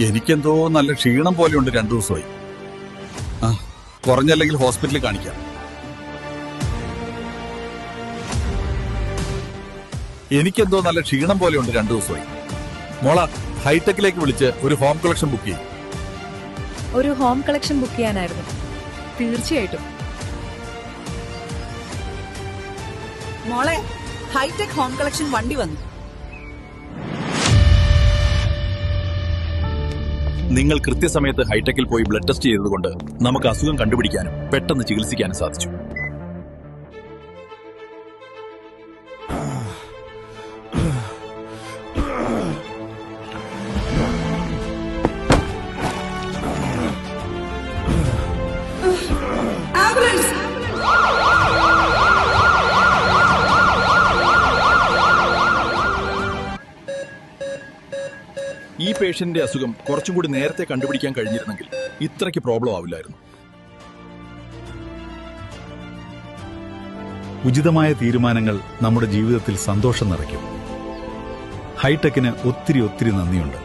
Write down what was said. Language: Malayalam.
എനിക്കെന്തോ നല്ല ക്ഷീണം പോലെയുണ്ട് 2 ദിവസമായി. കുറഞ്ഞല്ലെങ്കിൽ ഹോസ്പിറ്റലിൽ കാണിക്കാം. എനിക്കെന്തോ നല്ല ക്ഷീണം പോലെയുണ്ട് 2 ദിവസമായി. മോള, ഹൈടെക്കിലേക്ക് വിളിച്ച് ഒരു ഹോം കളക്ഷൻ ബുക്ക് ചെയ്യും. ഒരു ഹോം കളക്ഷൻ ബുക്ക് ചെയ്യാനായിരുന്നു. തീർച്ചയായിട്ടും. മോളെ, ഹൈടെക് ഹോം കളക്ഷൻ വണ്ടി വന്നു. നിങ്ങൾ കൃത്യസമയത്ത് ഹൈടെക്കിൽ പോയി ബ്ലഡ് ടെസ്റ്റ് ചെയ്തതുകൊണ്ട് നമുക്ക് അസുഖം കണ്ടുപിടിക്കാനും പെട്ടെന്ന് ചികിത്സിക്കാനും സാധിച്ചു. ഈ പേഷ്യന്റിന്റെ അസുഖം കുറച്ചും കൂടി നേരത്തെ കണ്ടുപിടിക്കാൻ കഴിഞ്ഞിരുന്നെങ്കിൽ ഇത്രയ്ക്ക് പ്രോബ്ലം ആവില്ലായിരുന്നു. ഉചിതമായ തീരുമാനങ്ങൾ നമ്മുടെ ജീവിതത്തിൽ സന്തോഷം നിറയ്ക്കും. ഹൈടെക്കിന് ഒത്തിരി നന്ദിയുണ്ട്.